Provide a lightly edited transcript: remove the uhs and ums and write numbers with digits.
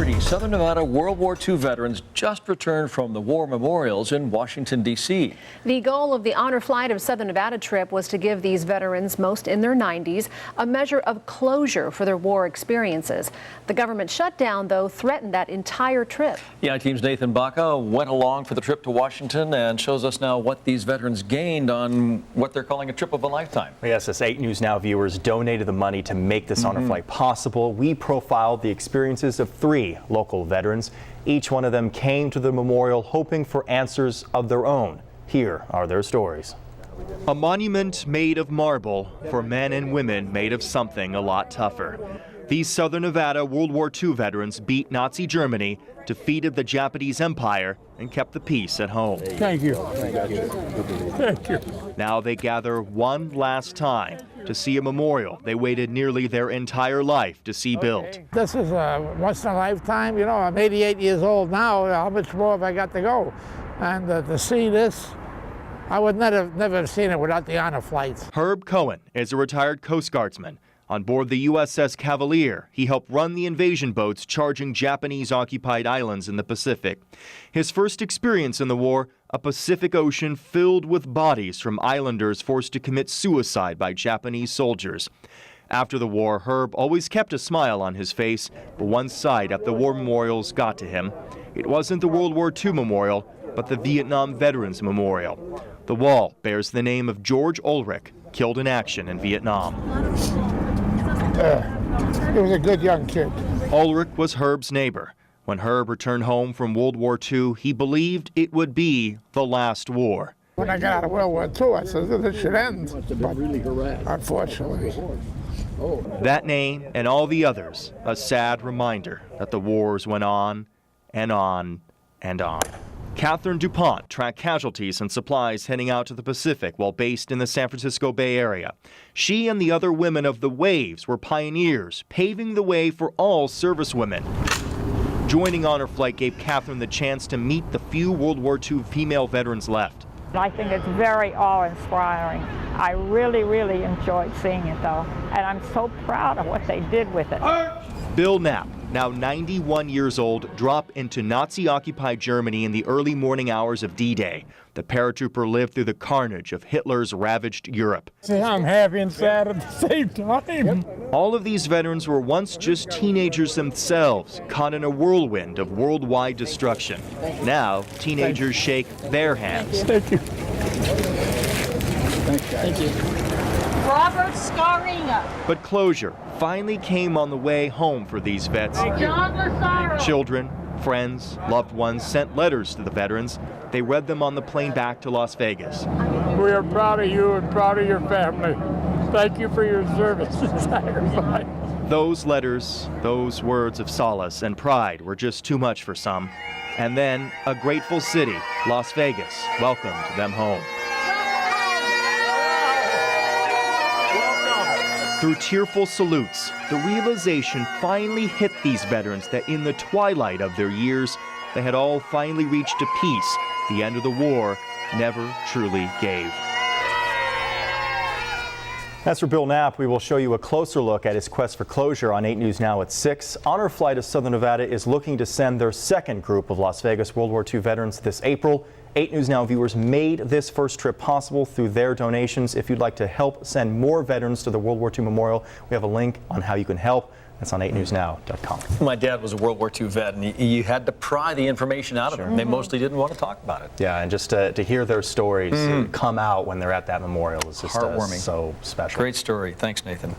6:30. Southern Nevada World War II veterans just returned from the war memorials in Washington, D.C. The goal of the Honor Flight of Southern Nevada trip was to give these veterans, most in their 90s, a measure of closure for their war experiences. The government shutdown, though, threatened that entire trip. Yeah, team's Nathan Baca went along for the trip to Washington and shows us now what these veterans gained on what they're calling a trip of a lifetime. Yes, as 8 News Now viewers donated the money to make this honor flight possible. We profiled the experiences of 3 local veterans. Each one of them came to the memorial hoping for answers of their own. Here are their stories. A monument made of marble for men and women made of something a lot tougher. These Southern Nevada World War II veterans beat Nazi Germany, defeated the Japanese Empire, and kept the peace at home. Thank you. Thank you. Now they gather one last time to see a memorial they waited nearly their entire life to see built. This is a once in a lifetime. You know, I'm 88 years old now. How much more have I got to go? And to see this, I would never have seen it without the honor flights. Herb Cohen is a retired Coast Guardsman. On board the USS Cavalier, he helped run the invasion boats charging Japanese-occupied islands in the Pacific. His first experience in the war, a Pacific Ocean filled with bodies from islanders forced to commit suicide by Japanese soldiers. After the war, Herb always kept a smile on his face, but one sight at the war memorials got to him. It wasn't the World War II memorial, but the Vietnam Veterans Memorial. The wall bears the name of George Ulrich, killed in action in Vietnam. He was a good young kid. Ulrich was Herb's neighbor. When Herb returned home from World War II, he believed it would be the last war. When I got out of World War II, I said, this should end. But unfortunately. That name and all the others, a sad reminder that the wars went on and on and on. Catherine DuPont tracked casualties and supplies heading out to the Pacific while based in the San Francisco Bay Area. She and the other women of the Waves were pioneers, paving the way for all servicewomen. Joining Honor Flight gave Catherine the chance to meet the few World War II female veterans left. I think it's very awe-inspiring. I really, really enjoyed seeing it, though, and I'm so proud of what they did with it. Bill Knapp, now 91 years old, dropped into Nazi-occupied Germany in the early morning hours of D-Day. The paratrooper lived through the carnage of Hitler's ravaged Europe. I'm happy and sad at the same time. All of these veterans were once just teenagers themselves, caught in a whirlwind of worldwide destruction. Now, teenagers shake their hands. Thank you. Thank you. Robert Scaringa. But closure finally came on the way home for these vets. John Lazaro. Children, friends, loved ones sent letters to the veterans. They read them on the plane back to Las Vegas. We are proud of you and proud of your family. Thank you for your service and sacrifice. Those letters, those words of solace and pride were just too much for some. And then a grateful city, Las Vegas, welcomed them home. Through tearful salutes, the realization finally hit these veterans that in the twilight of their years, they had all finally reached a peace the end of the war never truly gave. As for Bill Knapp, we will show you a closer look at his quest for closure on 8 News Now at 6. Honor Flight of Southern Nevada is looking to send their second group of Las Vegas World War II veterans this April. 8 News Now viewers made this first trip possible through their donations. If you'd like to help send more veterans to the World War II Memorial, we have a link on how you can help. That's on 8newsnow.com. My dad was a World War II vet, and you had to pry the information out of them. They mostly didn't want to talk about it. Yeah, and just to hear their stories come out when they're at that memorial is just heartwarming. So special. Great story. Thanks, Nathan.